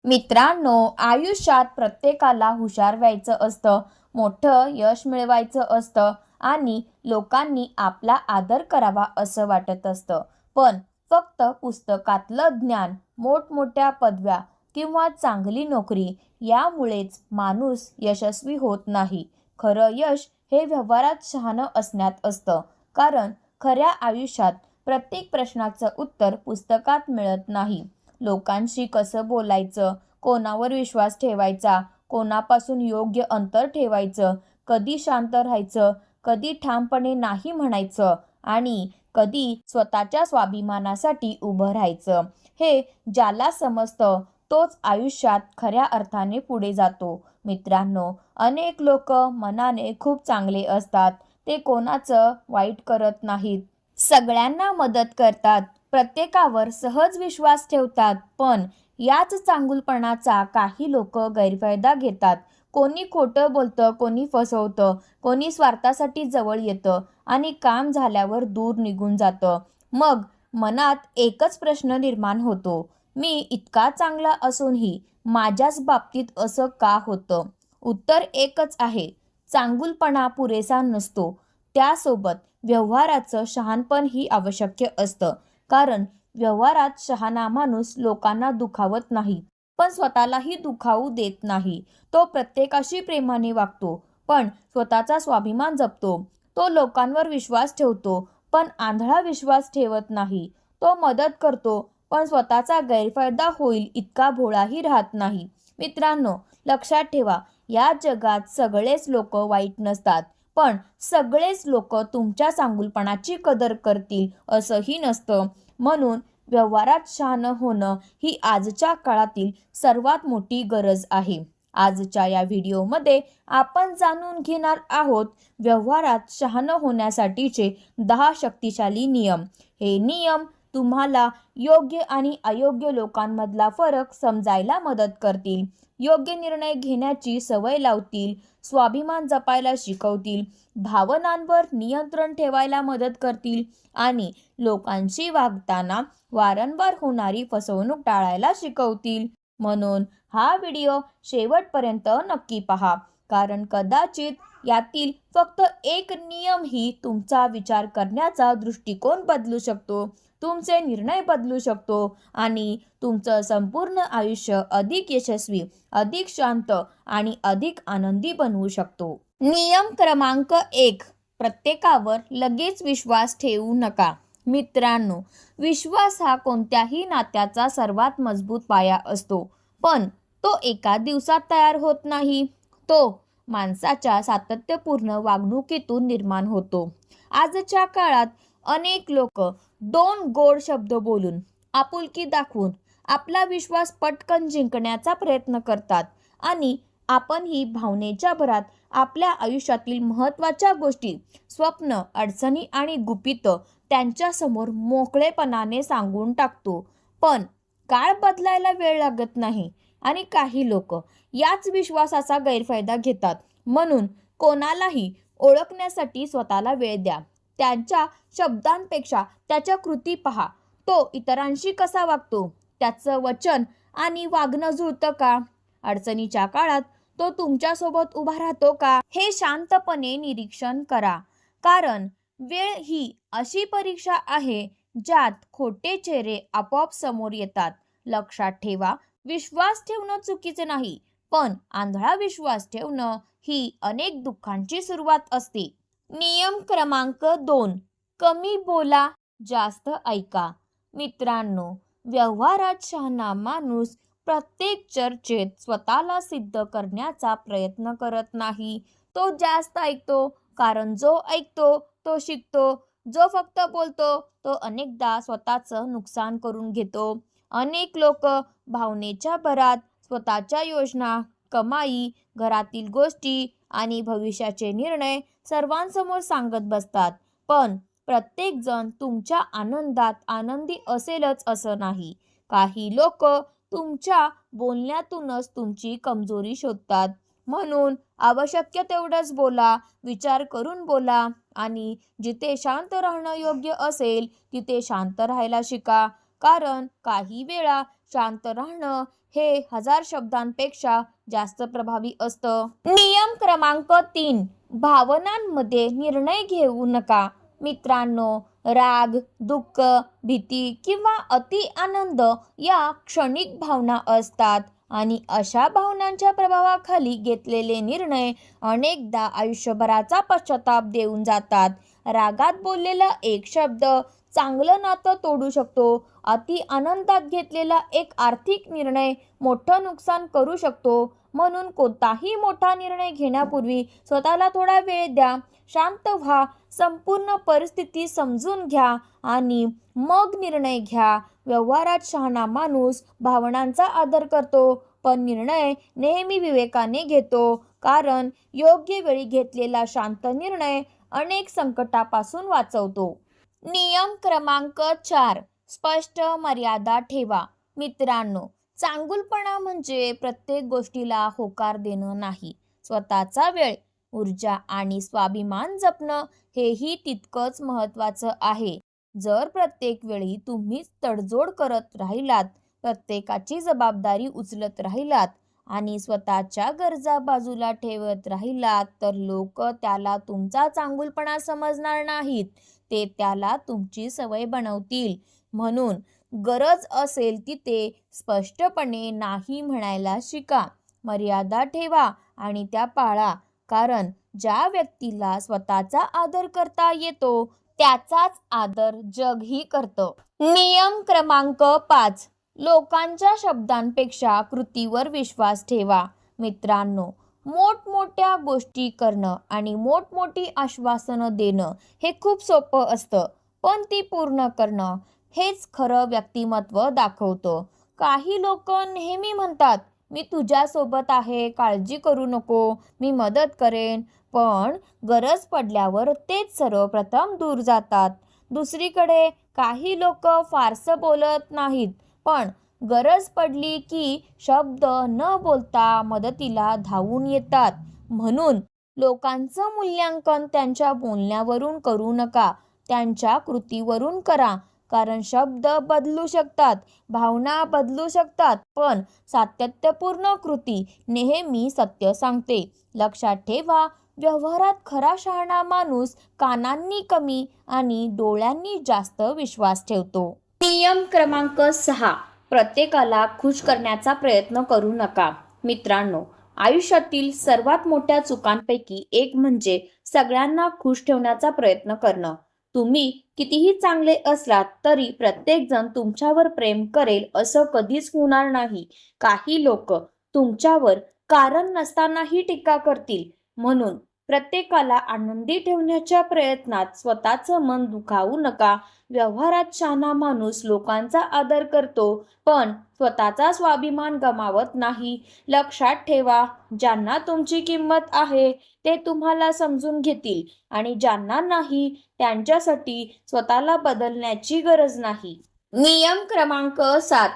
मित्रांनो, आयुष्यात प्रत्येकाला हुशार व्हायचं असतं, मोठं यश मिळवायचं असतं आणि लोकांनी आपला आदर करावा असं वाटत असतं. पण फक्त पुस्तकातलं ज्ञान, मोठमोठ्या पदव्या किंवा चांगली नोकरी यामुळेच माणूस यशस्वी होत नाही. खरं यश हे व्यवहारात शहाणं असण्यात असतं. कारण खऱ्या आयुष्यात प्रत्येक प्रश्नाचं उत्तर पुस्तकात मिळत नाही. लोकांशी कसं बोलायचं, कोणावर विश्वास ठेवायचा, कोणापासून योग्य अंतर ठेवायचं, कधी शांत राहायचं, कधी ठामपणे नाही म्हणायचं आणि कधी स्वतःच्या स्वाभिमानासाठी उभं राहायचं, हे ज्याला समजतं तोच आयुष्यात खऱ्या अर्थाने पुढे जातो. मित्रांनो, अनेक लोक मनाने खूप चांगले असतात. ते कोणाचं वाईट करत नाहीत. सगळ्यांना मदत करतात. प्रत्येकावर सहज विश्वास ठेवतात. पण याच चांगुलपणाचा काही लोक गैरफायदा घेतात. कोणी खोटं बोलतं, कोणी फसवतं, कोणी स्वार्थासाठी जवळ येतं आणि काम झाल्यावर दूर निघून जातं. मग मनात एकच प्रश्न निर्माण होतो, मी इतका चांगला असूनही माझ्याच बाबतीत असं का होतं? उत्तर एकच आहे, चांगुलपणा पुरेसा नसतो. त्यासोबत व्यवहाराचं शहाणपण ही आवश्यक असतं. कारण व्यवहारात शहाणा माणूस लोकांना दुखावत नाही, पण स्वतःलाही दुखावू देत नाही. तो प्रत्येकाशी प्रेमाने वागतो, पण स्वतःचा स्वाभिमान जपतो. तो लोकांवर विश्वास ठेवतो, पण आंधळा विश्वास ठेवत नाही. तो मदत करतो, पण स्वतःचा गैरफायदा होईल इतका भोळाही राहत नाही. मित्रांनो, लक्षात ठेवा, या जगात सगळेच लोक वाईट नसतात. पण सगळेच लोक तुमच्या चांगुलपणाची कदर करतील असंही नसतं. म्हणून व्यवहारात शहाणं होणं ही आजच्या काळातील सर्वात मोठी गरज आहे. आजच्या या व्हिडिओमध्ये आपण जाणून घेणार आहोत व्यवहारात शहाणं होण्यासाठीचे 10 शक्तिशाली नियम. हे नियम तुम्हाला योग्य आणि अयोग्य लोकांमधला फरक समजायला मदत करतील, योग्य निर्णय घेण्याची सवय लावतील, स्वाभिमान जपायला शिकवतील, भावनांवर नियंत्रण ठेवायला मदत करतील आणि लोकांशी वागताना वारंवार होणारी फसवणूक टाळायला शिकवतील. म्हणून हा व्हिडिओ शेवटपर्यंत नक्की पहा, कारण कदाचित यातील फक्त एक नियमही तुमचा विचार करण्याचा दृष्टिकोन बदलू शकतो, तुमचे निर्णय बदलू शकतो आणि तुमचं संपूर्ण आयुष्य अधिक यशस्वी, अधिक शांत आणि अधिक आनंदी बनवू शकतो. नियम क्रमांक 1, प्रत्येकावर लगेच विश्वास ठेवू नका. मित्रांनो, विश्वास हा कोणत्याही नात्याचा सर्वात मजबूत पाया असतो, पण तो एका दिवसात तयार होत नाही. तो माणसाच्या सातत्यपूर्ण वागणुकीतून निर्माण होतो. आजच्या काळात अनेक लोक 2 गोड शब्द बोलून, आपुलकी दाखवून आपला विश्वास पटकन जिंकण्याचा प्रयत्न करतात आणि आपणही भावनेच्या भरात आपल्या आयुष्यातील महत्त्वाच्या गोष्टी, स्वप्न, अडचणी आणि गुपितं त्यांच्या समोर मोकळेपणाने सांगून टाकतो. पण काळ बदलायला वेळ लागत नाही आणि काही लोक याच विश्वासाचा गैरफायदा घेतात. म्हणून कोणालाही ओळखण्यासाठी स्वतःला वेळ द्या. त्यांच्या शब्दांपेक्षा त्याच्या कृती पहा. तो इतरांशी कसा वागतो, त्याचं वचन आणि वागणं जुळतं का? अडचणीच्या काळात तो तुमच्यासोबत उभा राहतो का, हे शांतपणे निरीक्षण करा. कारण वेळ ही अशी परीक्षा आहे ज्यात खोटे चेहरे आपोआप समोर येतात. लक्षात ठेवा, विश्वास ठेवणं चुकीचे नाही, पण आंधळा विश्वास ठेवणं ही अनेक दुःखांची सुरुवात असते. नियम क्रमांक 2, कमी बोला, जास्त ऐका. मित्रांनो, व्यवहारात शहाणा माणूस प्रत्येक चर्चेत स्वतःला सिद्ध करण्याचा प्रयत्न करत नाही. तो जास्त ऐकतो, कारण जो ऐकतो तो शिकतो. जो फक्त बोलतो तो अनेकदा स्वतःचं नुकसान करून घेतो. अनेक लोक भावनेच्या भरात स्वतःच्या योजना, कमाई, घरातील गोष्टी आणि भविष्याचे निर्णय सर्वांसमोर सांगत बसतात. पण प्रत्येक जण तुमच्या आनंदात आनंदी असेलच असं नाही. काही लोक तुमच्या बोलण्यातूनच तुमची कमजोरी शोधतात. म्हणून आवश्यक तेवढंच बोला, विचार करून बोला आणि जिथे शांत राहणं योग्य असेल तिथे शांत राहायला शिका. कारण काही वेळा शांत राहणं हे 1000 शब्दांपेक्षा जास्त प्रभावी असतं. नियम क्रमांक 3, भावनांमध्ये निर्णय घेऊ नका. मित्रांनो, राग, दुःख, भीती किंवा अति आनंद या क्षणिक भावना असतात आणि अशा भावनांच्या प्रभावाखाली घेतलेले निर्णय अनेकदा आयुष्यभराचा पश्चाताप देऊन जातात. रागात बोललेला एक शब्द चांगलं नातं तोडू शकतो. अति आनंदात घेतलेला एक आर्थिक निर्णय मोठं नुकसान करू शकतो. म्हणून कोणताही मोठा निर्णय घेण्यापूर्वी स्वतःला थोडा वेळ द्या, शांत व्हा, संपूर्ण परिस्थिती समजून घ्या आणि मग निर्णय घ्या. व्यवहारात शहाणा माणूस भावनांचा आदर करतो, पण निर्णय नेहमी विवेकाने घेतो, कारण योग्य वेळी घेतलेला शांत निर्णय अनेक संकटापासून वाचवतो. नियम क्रमांक 4, स्पष्ट मर्यादा ठेवा. मित्रांनो, चांगुलपणा म्हणजे प्रत्येक गोष्टीला होकार देणं नाही. स्वतःचा वेळ, ऊर्जा आणि स्वाभिमान जपणं हेही तितकंच महत्त्वाचं आहे. जर प्रत्येक वेळी तुम्हीच तडजोड करत राहिलात, प्रत्येकाची जबाबदारी उचलत राहिलात आणि स्वतःच्या गरजा बाजूला ठेवत राहिलात, तर लोक त्याला तुमचा चांगुलपणा समजणार नाहीत, ते त्याला तुमची सवय बनवतील. म्हणून गरज असेल तिथे स्पष्टपणे नाही म्हणायला शिका. मर्यादा ठेवा आणि त्या पाळा, कारण ज्या व्यक्तीला स्वतःचा आदर करता येतो त्याचाच आदर जगही करतं. नियम क्रमांक 5, लोकांच्या शब्दांपेक्षा कृतीवर विश्वास ठेवा. मित्रांनो, मोठमोठ्या गोष्टी करणं आणि मोठमोठी आश्वासनं देणं हे खूप सोपं असतं, पण ती पूर्ण करणं हेच खरं व्यक्तिमत्व दाखवतं. काही लोक नेहमी म्हणतात, मी तुझ्यासोबत आहे, काळजी करू नको, मी मदत करेन, पण गरज पडल्यावर तेच सर्वप्रथम दूर जातात. दुसरीकडे काही लोक फारसं बोलत नाहीत, पण गरज पडली की शब्द न बोलता मदतीला धावून येतात. म्हणून लोकांचं मूल्यांकन त्यांच्या बोलण्यावरून करू नका, त्यांच्या कृतीवरून करा. कारण शब्द बदलू शकतात, भावना बदलू शकतात, पण सातत्यपूर्ण कृती नेहमी सत्य सांगते. लक्षात ठेवा, व्यवहारात खरा शहाणा माणूस कानांनी कमी आणि डोळ्यांनी जास्त विश्वास ठेवतो. नियम क्रमांक 6, प्रत्येकाला खुश करण्याचा प्रयत्न करू नका. मित्रांनो, आयुष्यातील सर्वात मोठ्या चुकांपैकी एक म्हणजे सगळ्यांना खुश ठेवण्याचा प्रयत्न करणं. तुम्ही कितीही चांगले असलात तरी प्रत्येकजण तुमच्यावर प्रेम करेल असं कधीच होणार नाही. काही लोक तुमच्यावर कारण नसतानाही टीका करतील. म्हणून प्रत्येकाला आनंदी ठेवण्याच्या प्रयत्नात स्वतःचं मन दुखावू नका. व्यवहारात शहाणा माणूस लोकांचा आदर करतो, पण स्वतःचा स्वाभिमान गमावत नाही. लक्षात ठेवा, ज्यांना तुमची किंमत आहे ते तुम्हाला समजून घेतील आणि ज्यांना नाही त्यांच्यासाठी स्वतःला बदलण्याची गरज नाही. नियम क्रमांक 7,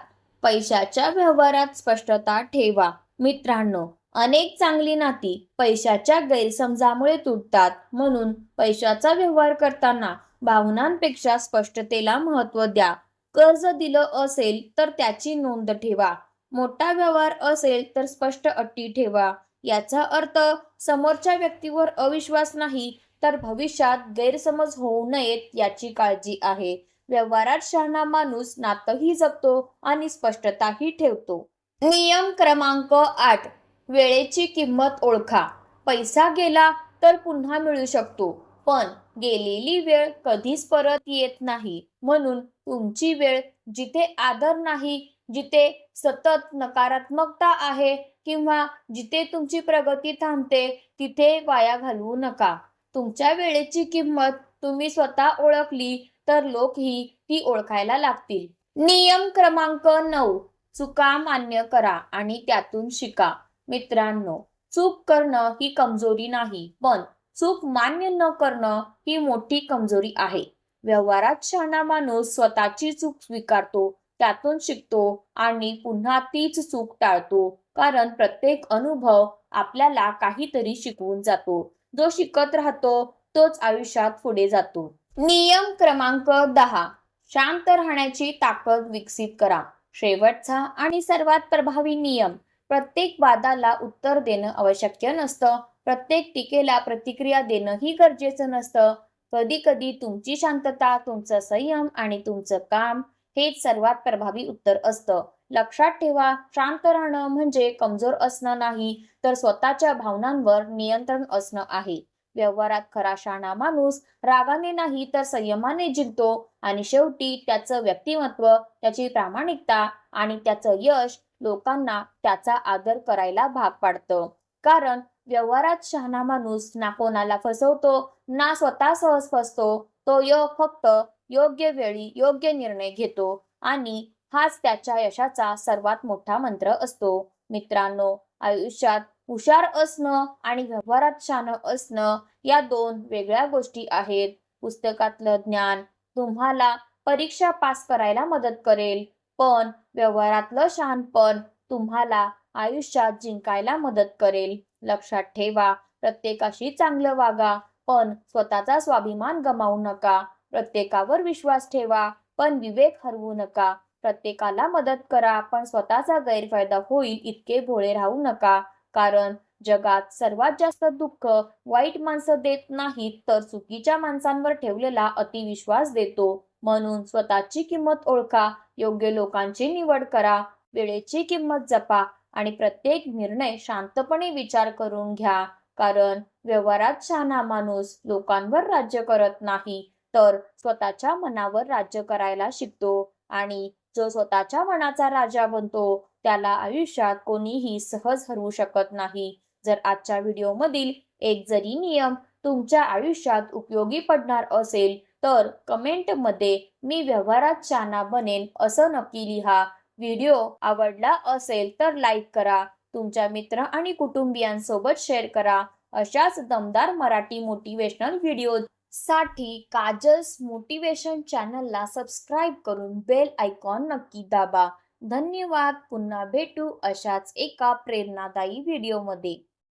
पैशाच्या व्यवहारात स्पष्टता ठेवा. मित्रांनो, अनेक चांगली नाती पैशाच्या गैरसमजामुळे तुटतात. म्हणून पैशाचा व्यवहार करताना भावनांपेक्षा स्पष्टतेला महत्त्व द्या. कर्ज दिलं असेल तर त्याची नोंद ठेवा. मोठा व्यवहार असेल तर स्पष्ट अटी ठेवा. याचा अर्थ समोरच्या व्यक्तीवर अविश्वास नाही, तर भविष्यात गैरसमज होऊ नयेत याची काळजी आहे. व्यवहारात शहाणा माणूस नातंही जपतो आणि स्पष्टताही ठेवतो. नियम क्रमांक 8, वेळेची किंमत ओळखा. पैसा गेला तर पुन्हा मिळू शकतो, पण गेलेली वेळ कधीच परत येत नाही. म्हणून तुमची वेळ जिथे आदर नाही, जिथे सतत नकारात्मकता आहे किंवा जिथे तुमची प्रगती थांबते तिथे वाया घालवू नका. तुमच्या वेळेची किंमत तुम्ही स्वतः ओळखली तर लोकही ती ओळखायला लागतील. नियम क्रमांक 9, चुका मान्य करा आणि त्यातून शिका. मित्रांनो, चूक करणं ही कमजोरी नाही, पण चूक मान्य न करणं ही मोठी कमजोरी आहे. व्यवहारात शहाणा माणूस स्वतःची चूक स्वीकारतो, त्यातून शिकतो आणि पुन्हा तीच चूक टाळतो. कारण प्रत्येक अनुभव आपल्याला काहीतरी शिकवून जातो. जो शिकत राहतो तोच आयुष्यात पुढे जातो. नियम क्रमांक 10, शांत राहण्याची ताकद विकसित करा. शेवटचा आणि सर्वात प्रभावी नियम: प्रत्येक वादाला उत्तर देणं आवश्यक नसतं. प्रत्येक टीकेला प्रतिक्रिया देणंही गरजेचं नसतं. कधी कधी तुमची शांतता, तुमचं संयम आणि तुमचं काम हेच सर्वात प्रभावी उत्तर असतं. लक्षात ठेवा, शांत राहणं म्हणजे कमजोर असणं नाही, तर स्वतःच्या भावनांवर नियंत्रण असणं आहे. व्यवहारात खरा शहाणा माणूस रागाने नाही तर संयमाने जिंकतो आणि शेवटी त्याचं व्यक्तिमत्व, त्याची प्रामाणिकता आणि त्याचं यश लोकांना त्याचा आदर करायला भाग पाडतं. कारण व्यवहारात शहाणा माणूस ना कोणाला फसवतो ना स्वतः सहज फसतो. तो फक्त योग्य वेळी योग्य निर्णय घेतो आणि हाच त्याच्या यशाचा सर्वात मोठा मंत्र असतो. मित्रांनो, आयुष्यात हुशार असणं आणि व्यवहारात शहाणं असणं या दोन वेगळ्या गोष्टी आहेत. पुस्तकातलं ज्ञान तुम्हाला परीक्षा पास करायला मदत करेल, पण व्यवहारातलं शहाणपण तुम्हाला आयुष्यात जिंकायला मदत करेल. लक्षात ठेवा, प्रत्येकाशी चांगलं वागा, पण स्वतःचा स्वाभिमान गमावू नका. प्रत्येकावर विश्वास ठेवा, पण विवेक हरवू नका. प्रत्येकाला मदत करा, पण स्वतःचा गैरफायदा होईल इतके भोळे राहू नका. कारण जगात सर्वात जास्त दुःख वाईट माणसं देत नाहीत, तर चुकीच्या माणसांवर ठेवलेला अतिविश्वास देतो. म्हणून स्वतःची किंमत ओळखा, योग्य लोकांची निवड करा, वेळेची किंमत जपा आणि प्रत्येक निर्णय शांतपणे विचार करून घ्या. कारण व्यवहारात शहाणा माणूस लोकांवर राज्य करत नाही, तर स्वतःच्या मनावर राज्य करायला शिकतो. आणि जो स्वतःच्या मनाचा राजा बनतो, त्याला आयुष्यात कोणीही सहज हरवू शकत नाही. जर आजच्या व्हिडिओमधील एक जरी नियम तुमच्या आयुष्यात उपयोगी पडणार असेल, तर कमेंटमध्ये "मी व्यवहारात शहाणा बनेन" असं नक्की लिहा. व्हिडिओ आवडला असेल तर लाईक करा, तुमच्या मित्र आणि कुटुंबियांसोबत शेअर करा. अशाच दमदार मराठी मोटिवेशनल व्हिडिओ साठी काजल्स मोटिवेशन चॅनलला सबस्क्राईब करून बेल आयकॉन नक्की दाबा. धन्यवाद. पुन्हा भेटू अशाच एका प्रेरणादायी व्हिडिओमध्ये.